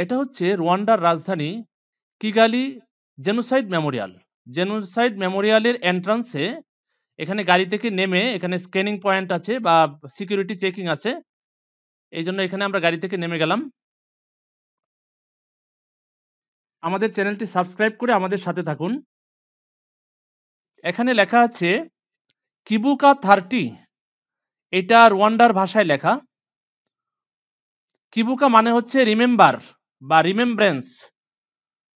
এটা হচ্ছে রুয়ান্ডার রাজধানী কিগালি জেনোসাইড মেমোরিয়াল। জেনোসাইড মেমোরিয়ালের এন্ট্রান্সে এখানে গাড়ি থেকে নেমে এখানে স্ক্যানিং পয়েন্ট আছে বা সিকিউরিটি চেকিং আছে, এই জন্য এখানে আমরা গাড়ি থেকে নেমে গেলাম। আমাদের চ্যানেলটি সাবস্ক্রাইব করে আমাদের সাথে থাকুন। এখানে লেখা আছে কিবুকা 30, এটা রুয়ান্ডার ভাষায় লেখা। কিবুকা মানে হচ্ছে রিমেম্বার বা রিমেম্ব্রেন্স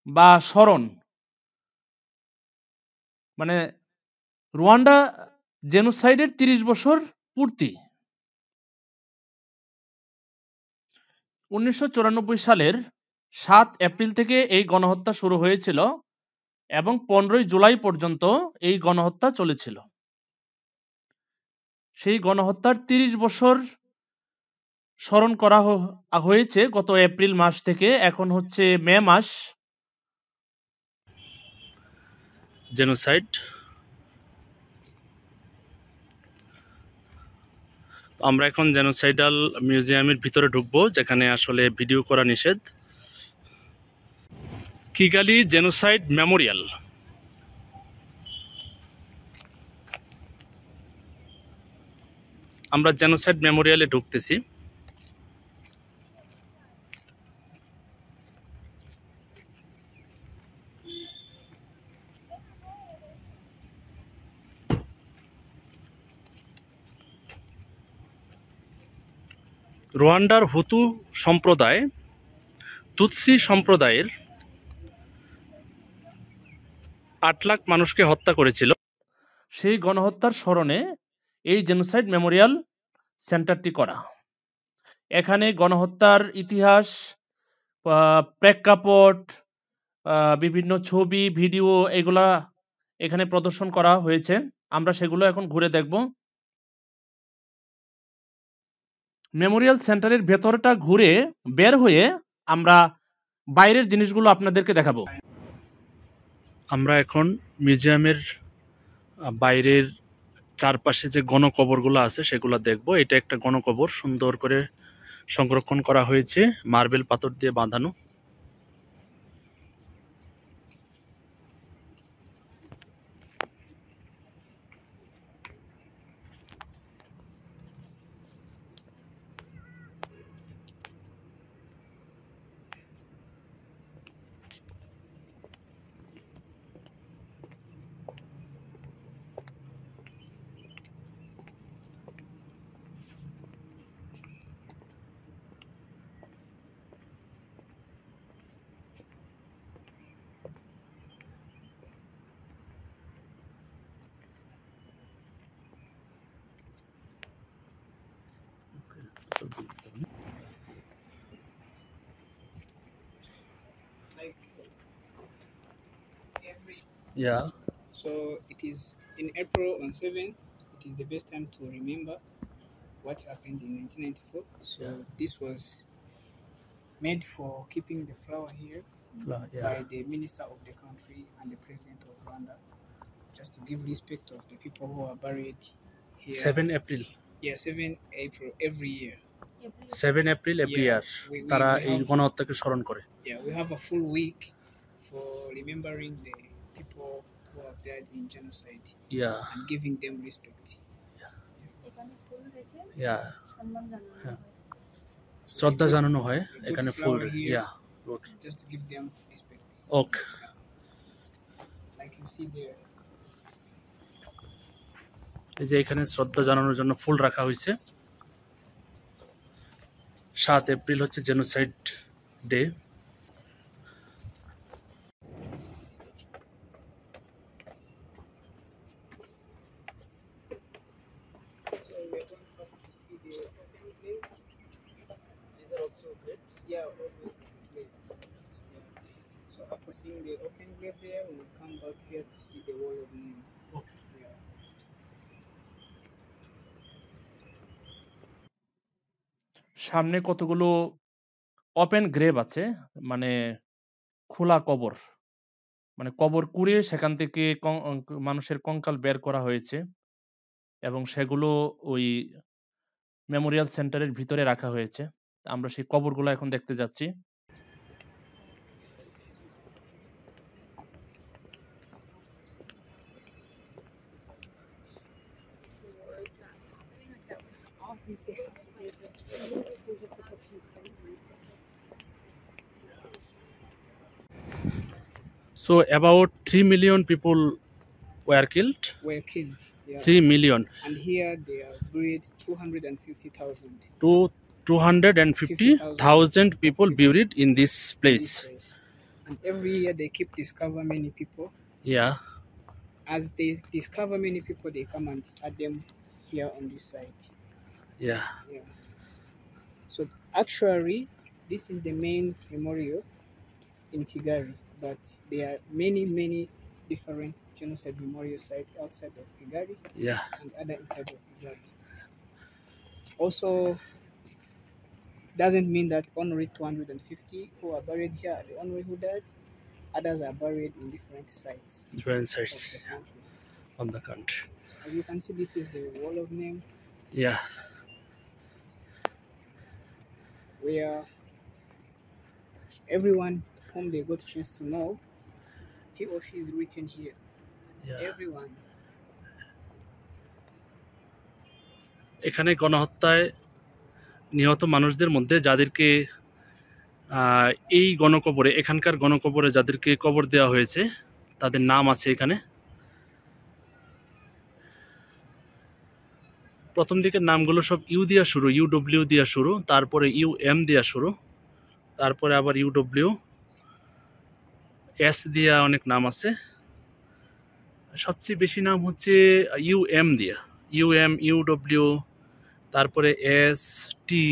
বা স্মরণ, মানে রুয়ান্ডা জেনোসাইডের 30 বছর পূর্তি। 1994 সালের 7 এপ্রিল থেকে এই গণহত্যা শুরু হয়েছিল এবং 15 জুলাই পর্যন্ত এই গণহত্যা চলেছিল। সেই গণহত্যার 30 বছর স্মরণ করা হয়েছে গত এপ্রিল মাস থেকে। এখন হচ্ছে মে মাস। জেনোসাইড আমরা এখন জেনোসাইডাল মিউজিয়ামের ভিতরে ঢুকবো, যেখানে আসলে ভিডিও করা নিষেধ। Kigali genocide Memorial. আমরা জেনোসাইড মেমোরিয়ালে ঢুকতেছি। রুয়ান্ডার হুতু সম্প্রদায় তুতসি সম্প্রদায়ের 8 লাখ মানুষকে হত্যা করেছিল। সেই গণহত্যার স্মরণে এই জেনোসাইড মেমোরিয়াল সেন্টারটি করা। এখানে গণহত্যার ইতিহাস, প্রেক্ষাপট, বিভিন্ন ছবি, ভিডিও এগুলা এখানে প্রদর্শন করা হয়েছে। আমরা সেগুলো এখন ঘুরে দেখব। মেমোরিয়াল সেন্টারের ভেতরটা ঘুরে বের হয়ে আমরা বাইরের জিনিসগুলো আপনাদেরকে দেখাবো। আমরা এখন মিউজিয়ামের বাইরের চারপাশে যে গণকবরগুলো আছে সেগুলো দেখব। এটা একটা গণকবর, সুন্দর করে সংরক্ষণ করা হয়েছে, মার্বেল পাথর দিয়ে বাঁধানো। Like every Yeah. so it is in April on 7th. It is the best time to remember what happened in 1994. So Yeah. this was made for keeping the flower here by the minister of the country and the president of Rwanda, just to give respect of the people who are buried here. 7 April. Yeah, 7 April every year. 7 April every Yeah, year we তারা এই have, গণহত্যাকে স্মরণ করে। yeah, we have a full week for remembering the people who have died in genocide Yeah. and giving them respect. Yeah. হ্যাঁ। শ্রদ্ধা জানানো হয় এখানে ফুল। Yeah. Good. Just to give them respect. Okay. Like you see there. এই যে এখানে শ্রদ্ধা জানানোর জন্য ফুল রাখা হয়েছে। 7 এপ্রিল হচ্ছে genocide day. So we are going first to see the open grave. These are also grapes. Yeah, all those graves. Yeah. So after seeing the open grave there, we will come back here to see the wall of name. Okay. Yeah. সামনে কতগুলো open grave আছে, মানে খোলা কবর, মানে কবর কুড়িয়ে সেখান থেকে মানুষের কঙ্কাল বের করা হয়েছে এবং সেগুলো ওই মেমোরিয়াল সেন্টারের ভিতরে রাখা হয়েছে। আমরা সেই কবরগুলো এখন দেখতে যাচ্ছি। So about 3 million people were killed. Were killed. Yeah. 3 million. And here they are buried 250,000. To 250,000 people buried in this place. And every year they keep discover many people. Yeah. As they discover many people, they come and add them here on this site. Yeah. Yeah. So actually, this is the main memorial in Kigali, but there are many different genocide memorial sites outside of Kigali. Yeah. And other inside of Kigali. Also, doesn't mean that only 250 who are buried here are the only who died. Others are buried in different sites. Different sites of the country. As you can see, this is the wall of name. Yeah. Where everyone whom they got a chance to know, he or she is written here. Yeah. Everyone. এখানে গণহত্যায় নিহত মানুষদের মধ্যে যাদেরকে এই গণকবরে, এখানকার গণকবরে যাদেরকে কবর দেওয়া হয়েছে তাদের নাম আছে এখানে। প্রথম দিকের নামগুলো সব ইউ দিয়া শুরু, ইউডব্লিউ দিয়া শুরু, তারপরে ইউএম দিয়া শুরু, তারপরে আবার ইউডব্লিউ, এস দিয়া অনেক নাম আছে। সবচেয়ে বেশি নাম হচ্ছে ইউএম দিয়া, ইউএম, ইউডব্লিউ, তারপরে এস, টি,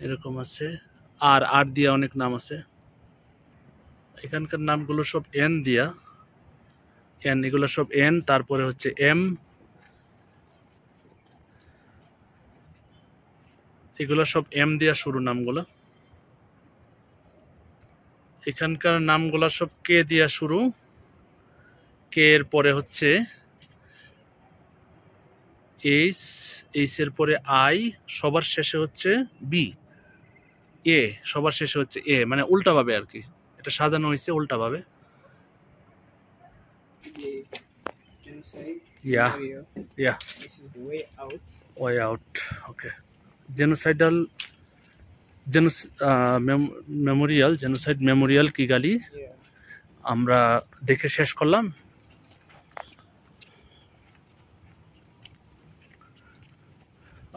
এরকম আছে। আর আর দিয়া অনেক নাম আছে। এখানকার নামগুলো সব এন দিয়া, এন, এগুলো সব এন, তারপরে হচ্ছে এম, এগুলো সব এম দিয়া শুরু নামগুলো। এখানকার নামগুলো সব কে দিয়া শুরু, কে এর পরে হচ্ছে এইচ, এইচ এর পরে আই, সবার শেষে হচ্ছে বি, এ সবার শেষে হচ্ছে এ, মানে উল্টাভাবে আর কি, এটা সাজানো হয়েছে উল্টাভাবে। Yeah, yeah. This is the way out. Way out. Okay. Genocidal Memorial, genocide Memorial Kigali আমরা দেখে শেষ করলাম।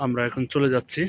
আমরা এখন চলে যাচ্ছি।